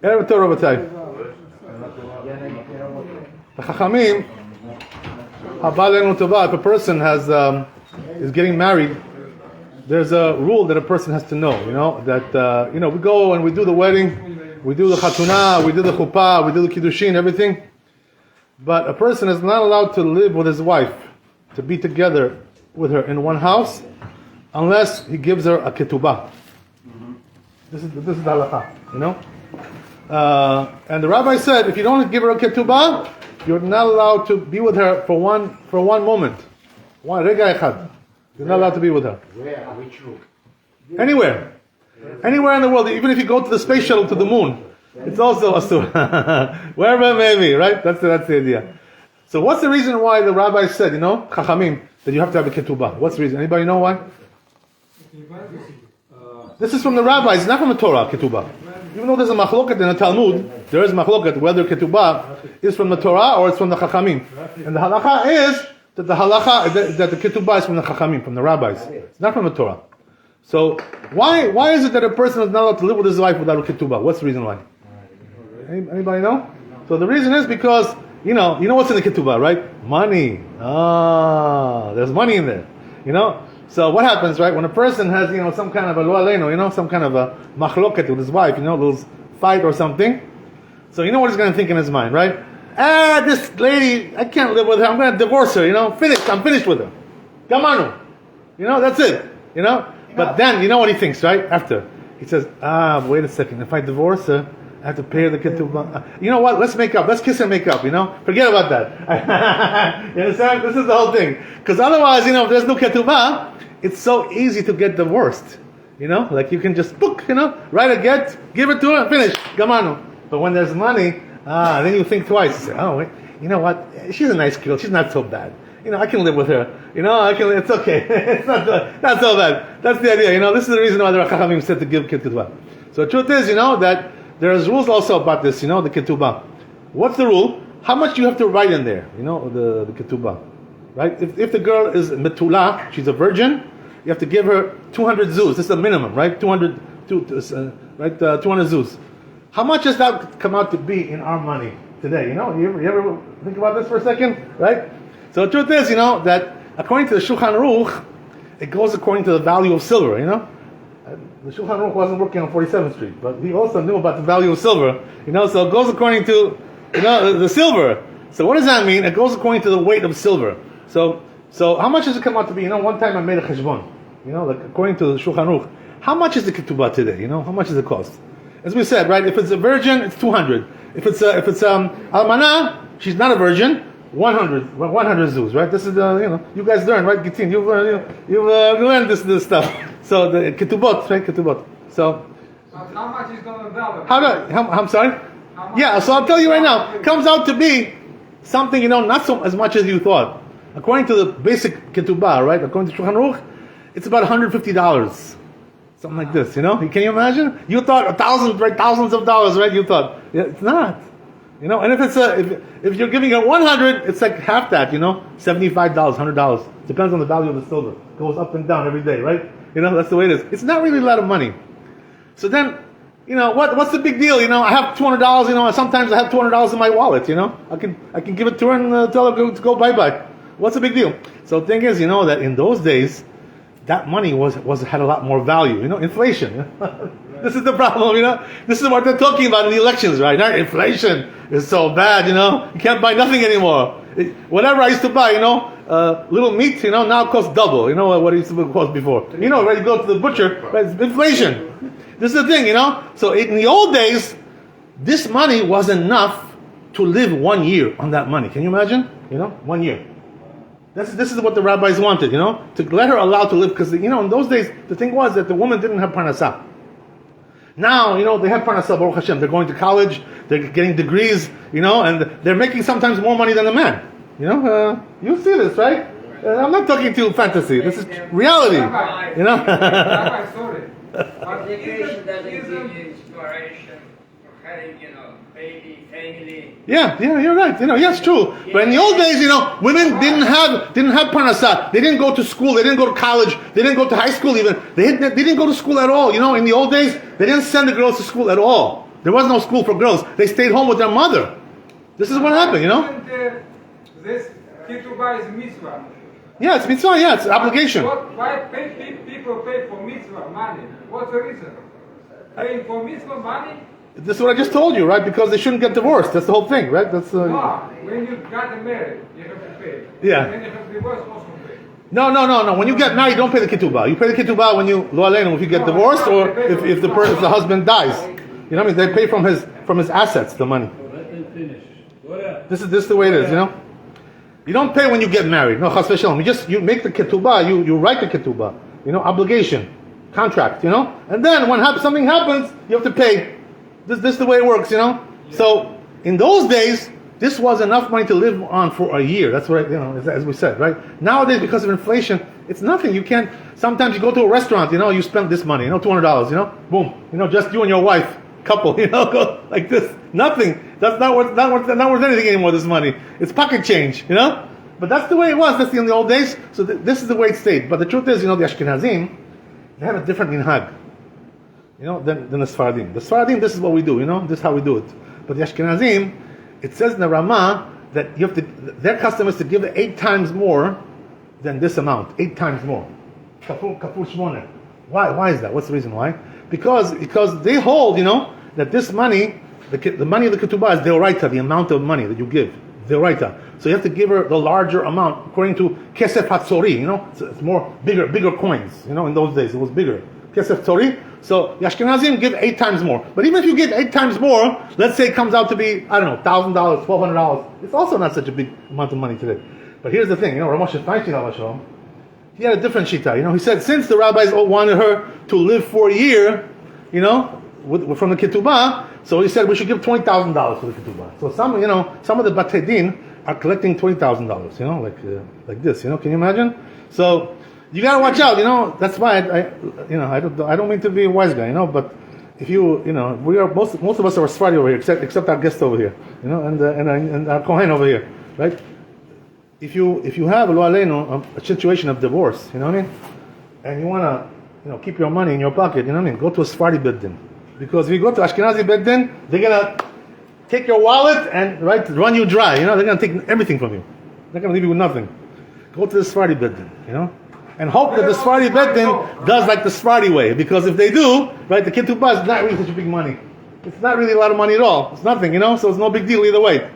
Erev Torah B'Tay. The Chachamim, if a person is getting married, there's a rule that a person has to know, that, we go and we do the wedding, we do the Chatuna, we do the Chuppah, we do the Kiddushin, everything. But a person is not allowed to live with his wife, to be together with her in one house, unless he gives her a Ketuba. This is the halakha, and the rabbi said, if you don't give her a Ketuba, you're not allowed to be with her for one moment. One rega echad. You're not allowed to be with her. Where? Which room? Anywhere in the world, even if you go to the space shuttle to the moon, it's also asur. Wherever it may be, right? That's the idea. So what's the reason why the rabbi said, Chachamim, that you have to have a ketubah? What's the reason? Anybody know why? This is from the rabbis, not from the Torah, ketubah. Even though there's a machloket in the Talmud, there is machloket whether ketubah is from the Torah or it's from the Chachamim. And the halacha is that the ketubah is from the Chachamim, from the rabbis. It's not from the Torah. So why is it that a person is not allowed to live with his wife without a ketubah? What's the reason why? Anybody know? So the reason is because you know what's in the ketubah, right? Money. There's money in there. So what happens, right? When a person has some kind of a lo aleinu, some kind of a machloket with his wife, a little fight or something. So you know what he's going to think in his mind, right? This lady, I can't live with her. I'm going to divorce her. Finished. I'm finished with her. Gamanu. That's it. But then, you know what he thinks, right? After. He says, wait a second. If I divorce her, I have to pay her the ketubah. You know what? Let's make up. Let's kiss and make up, Forget about that. You understand? This is the whole thing. Because otherwise, if there's no ketubah, it's so easy to get divorced. Like you can just book, write a get, give it to her, finish. Gamanu. But when there's money, then you think twice. You say, oh, wait, you know what? She's a nice girl. She's not so bad. I can live with her. It's okay. It's not so bad. That's the idea. This is the reason why the Chachamim said to give ketubah. So the truth is, that there's rules also about this, the ketubah. What's the rule? How much do you have to write in there, the ketubah, right? If the girl is metula, she's a virgin, you have to give her 200 zuz. This is the minimum, right? 200 zuz. How much does that come out to be in our money today? You ever think about this for a second, right? So the truth is, that according to the Shulchan Aruch, it goes according to the value of silver, The Shulchan Aruch wasn't working on 47th Street, but he also knew about the value of silver, So it goes according to, the silver. So what does that mean? It goes according to the weight of silver. So how much does it come out to be? One time I made a cheshbon, like according to the Shulchan Aruch. How much is the ketubah today? How much does it cost? As we said, right? If it's a virgin, it's 200. If it's almanah, she's not a virgin. 100 zuz, right? This is you guys learn, right? Gittin, you've learned this stuff. So the ketubot, right? Ketubot. So how much is going to value? I'm sorry. Yeah, so I'll tell you right now. It comes out to be something not so as much as you thought. According to the basic ketubah, right? According to Shulchan Aruch, it's about $150. Something like this, Can you imagine? You thought thousands of dollars, right? You thought. Yeah, it's not. And if it's if you're giving her 100, it's like half that, $75, $100. Depends on the value of the silver. It goes up and down every day, right? That's the way it is. It's not really a lot of money. So then, what's the big deal? I have $200, sometimes I have $200 in my wallet, I can give it to her and tell her to go bye-bye. What's the big deal? So the thing is, that in those days, that money had a lot more value, inflation. This is the problem, This is what they're talking about in the elections, right? Now, inflation is so bad, You can't buy nothing anymore. Whatever I used to buy, little meat, now it costs double, what it used to cost before. Right? You go to the butcher, right? It's inflation. This is the thing, So in the old days, this money was enough to live 1 year on that money. Can you imagine? 1 year. This is what the rabbis wanted, to let her allowed to live, because in those days the thing was that the woman didn't have parnasah. Now, they have parnasah, Baruch Hashem. They're going to college, they're getting degrees, and they're making sometimes more money than the man. You see this, right? I'm not talking to you fantasy. This is reality. Rabbi, Education doesn't give you inspiration for having, baby, family. Yeah, you're right. Yes, true. But in the old days, women didn't have parnasah. They didn't go to school. They didn't go to college. They didn't go to high school even. They didn't go to school at all. In the old days, they didn't send the girls to school at all. There was no school for girls. They stayed home with their mother. This is what happened, And, this Ketuba is mitzvah. Yeah, it's mitzvah. Yeah, it's obligation. Why people pay for mitzvah money? What's the reason? Paying for mitzvah money? This is what I just told you, right? Because they shouldn't get divorced. That's the whole thing, right? That's No, when you got married, you have to pay. Yeah. When you have divorced, also pay. No. When you get married, you don't pay the ketubah. You pay the ketubah when you lo aleinu, if you get divorced or if the husband dies. You know what I mean? They pay from his assets the money. This is the way it is. You don't pay when you get married. No, chas v'shalom. You make the ketubah. You write the ketubah. Obligation, contract. And then when something happens, you have to pay. This is the way it works. So in those days, this was enough money to live on for a year. That's what as we said, right? Nowadays, because of inflation, it's nothing. You can't. Sometimes you go to a restaurant. You spend this money. $200. Boom. Just you and your wife, couple. Go like this. Nothing. That's not worth anything anymore. This money. It's pocket change. But that's the way it was. That's in the old days. So this is the way it stayed. But the truth is, the Ashkenazim, they have a different minhag. Than the Sfaradim. The Sfaradim, this is what we do, this is how we do it. But the Ashkenazim, it says in the Ramah that their custom is to give 8 times more than this amount. 8 times more. Kafur shmone. Why is that? What's the reason why? Because they hold, that this money, the money of the ketubah is deoraita, the amount of money that you give. Deoraita. So you have to give her the larger amount, according to Kesef Hatzori, it's more bigger coins, in those days it was bigger. Kesef Tzori. So the Ashkenazim give 8 times more. But even if you give 8 times more, let's say it comes out to be, I don't know, $1,000, $1,200. It's also not such a big amount of money today. But here's the thing, Rav Moshe Feinstein, he had a different shita. He said since the rabbis wanted her to live for a year, from the ketubah, so he said we should give $20,000 for the ketubah. So some of the Batei Din are collecting $20,000, like this. Can you imagine? So you gotta watch out, that's why I don't mean to be a wise guy, but if we are most of us are Sephardi over here, except our guest over here, and our Kohen over here, right? If you have lo aleinu, a situation of divorce, and you wanna keep your money in your pocket, go to a Sephardi beddin, because if you go to Ashkenazi beddin, they're gonna take your wallet and run you dry, they're gonna take everything from you, they're gonna leave you with nothing. Go to the Sephardi beddin, and hope that the Sephardi Beddin does like the Sephardi way. Because if they do, the ketubah is not really such a big money. It's not really a lot of money at all. It's nothing, so it's no big deal either way.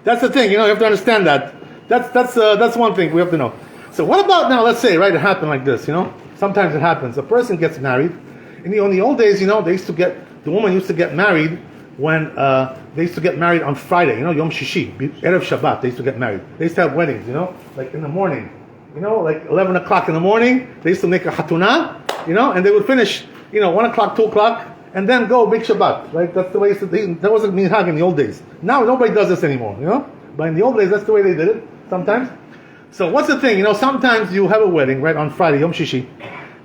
That's the thing, you have to understand that. That's one thing we have to know. So what about now, let's say, it happened like this, Sometimes it happens. A person gets married. In the old days, the woman used to get married when they used to get married on Friday, Yom Shishi, Erev Shabbat, they used to get married. They used to have weddings, like in the morning. Like 11 o'clock in the morning, they used to make a hatuna, and they would finish, 1 o'clock, 2 o'clock, and then go big Shabbat, right? That's the way that wasn't minhag in the old days. Now nobody does this anymore, But in the old days, that's the way they did it, sometimes. So what's the thing, sometimes you have a wedding, on Friday, Yom Shishi,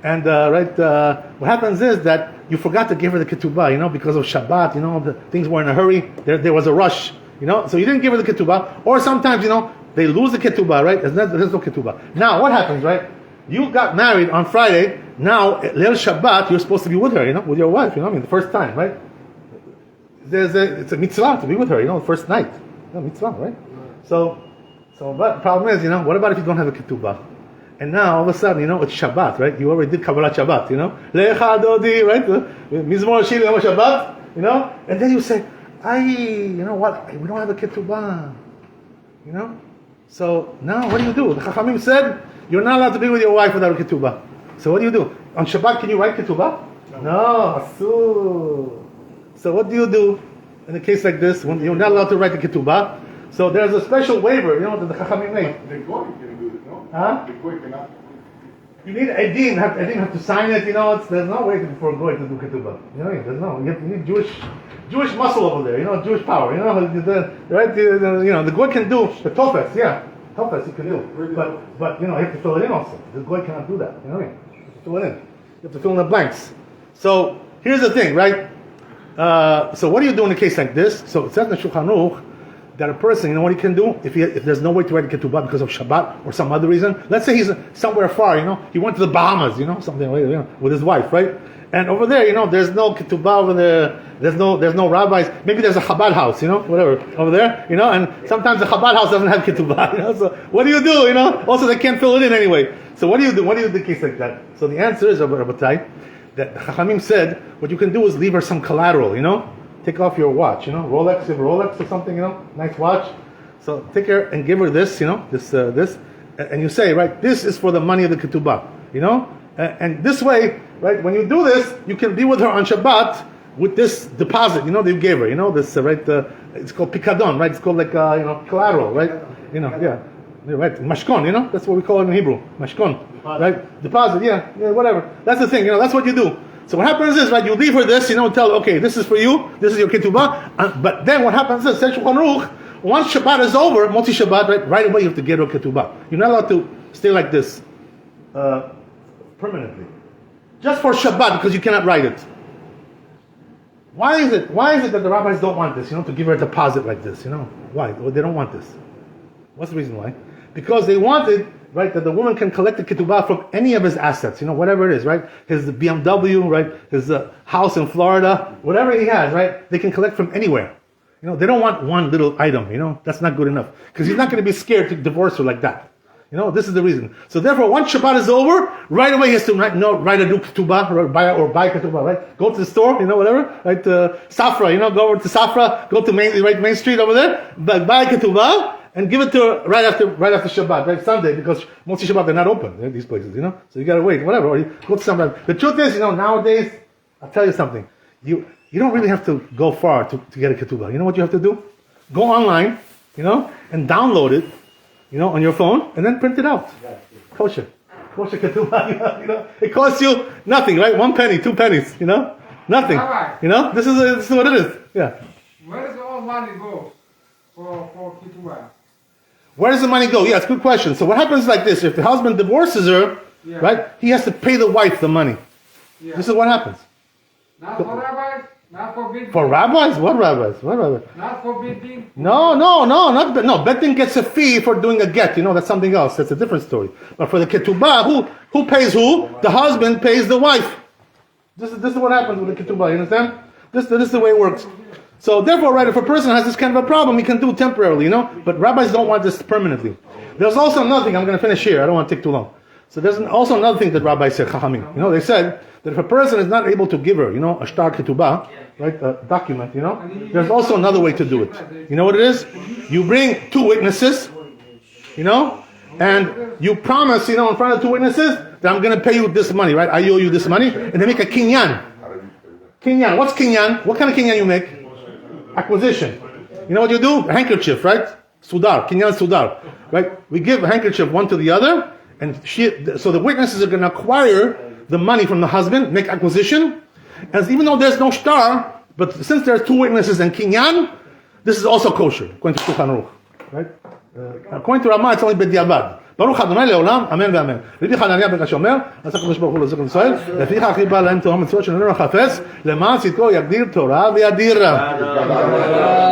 and, what happens is that you forgot to give her the ketubah, because of Shabbat, the things were in a hurry, there was a rush, so you didn't give her the ketubah, or sometimes, they lose the ketubah, right? There's no ketubah. Now, what happens, right? You got married on Friday. Now, Leil Shabbat, you're supposed to be with her, with your wife, the first time, right? It's a mitzvah to be with her, the first night. Mitzvah, right? So, but the problem is, what about if you don't have a ketubah? And now, all of a sudden, it's Shabbat, right? You already did Kabbalat Shabbat, Lecha Dodi, right? Mizmor Shir Yom Shabbat, and then you say, what? We don't have a ketubah, So now, what do? The Chachamim said you're not allowed to be with your wife without a ketubah. So what do? On Shabbat, can you write ketubah? No, asur. So what do in a case like this when you're not allowed to write the ketubah? So there's a special waiver, that the Chachamim made. The goy can do it, no? Huh? The goy cannot. You need Edim have to sign it. There's no way for a goy to do ketubah. There's no. You need Jewish muscle over there. Jewish power. The goy can do the tofes. Yeah, tofes he can do. But you have to fill it in also. The goy cannot do that. You have to fill it in. You have to fill in the blanks. So here's the thing, right? So what do you do in a case like this? So it says in the Shulchan Aruch that a person, you know what he can do? If there's no way to write a ketubah because of Shabbat or some other reason, let's say he's somewhere far, he went to the Bahamas, something like that, with his wife, right? And over there, there's no ketubah over there, there's no rabbis, maybe there's a Chabad house, whatever, over there, and sometimes the Chabad house doesn't have ketubah, so what do you do, Also they can't fill it in anyway. So what do you do? What do you do in a case like that? So the answer is, Rabbatai, that Chachamim said, what you can do is leave her some collateral, take off your watch, Rolex, you have a Rolex or something, nice watch. So take her and give her this, this, and you say, right, this is for the money of the ketubah, and this way, right, when you do this, you can be with her on Shabbat with this deposit, that you gave her, this, right, it's called pikadon, right, it's called like, collateral, right, yeah. Right, mashkon, that's what we call it in Hebrew, mashkon, right, deposit, yeah, whatever. That's the thing, that's what you do. So what happens is, right, you leave her this, tell her, okay, this is for you, this is your ketubah, but then what happens is, says Shulchan Aruch, once Shabbat is over, Motzi Shabbat, right away you have to get her ketubah. You're not allowed to stay like this permanently, just for Shabbat, because you cannot write it. Why is it that the rabbis don't want this, to give her a deposit like this, Why? Well, they don't want this. What's the reason why? Because they wanted, right, that the woman can collect the ketubah from any of his assets, whatever it is, right? His BMW, right? His house in Florida, whatever he has, right? They can collect from anywhere. They don't want one little item, that's not good enough. Because he's not going to be scared to divorce her like that. This is the reason. So therefore, once Shabbat is over, right away he has to write a new ketubah, or buy ketubah, right? Go to the store, whatever, right? Safra, go over to Safra, go to Main Street over there, buy ketubah, and give it to her right after Shabbat, right? Sunday, because most of Shabbat they're not open, these places, So you gotta wait, whatever, or you go to some. The truth is, nowadays, I'll tell you something. You don't really have to go far to get a ketubah. You know what you have to do? Go online, and download it, on your phone, and then print it out. Kosher ketubah, It costs you nothing, right? 1 penny, 2 pennies, nothing. This is what it is. Yeah. Where does all money go for ketubah? Where does the money go? Yeah, it's a good question. So what happens like this? If the husband divorces her, right, he has to pay the wife the money. Yeah. This is what happens. Not for rabbis? Not for bid. For rabbis? What rabbis? Not for bidding? No, Betin gets a fee for doing a get. That's something else. That's a different story. But for the ketubah, who pays who? The husband pays the wife. This is what happens with the ketubah, you understand? This is the way it works. So therefore, right, if a person has this kind of a problem, he can do it temporarily, But rabbis don't want this permanently. There's also another thing, I'm going to finish here, I don't want to take too long. So there's also another thing that rabbis said, Chachamim. They said that if a person is not able to give her, a shtar ketubah, right, a document, there's also another way to do it. You know what it is? You bring 2 witnesses, and you promise, in front of 2 witnesses, that I'm going to pay you this money, right? I owe you this money, and they make a kinyan. Kinyan, what's kinyan? What kind of kinyan you make? Acquisition. You know what you do? A handkerchief, right? Sudar, kinyan sudar, right? We give a handkerchief one to the other, and so the witnesses are going to acquire the money from the husband, make acquisition, and even though there's no shtar, but since there's 2 witnesses and kinyan, this is also kosher, according to Shulchan Aruch, right? According to Ramah, it's only b'diavad. ברוך ה' לעולם, אמן ואמן. רבי חנניה בן קשיא אומר, עשה הקדוש ברוך הוא לזכר ישראל, לפיכך חיבה להם תורה ומצוות שאיננו חפץ, למען צדקו יגדיר תורה וידירה.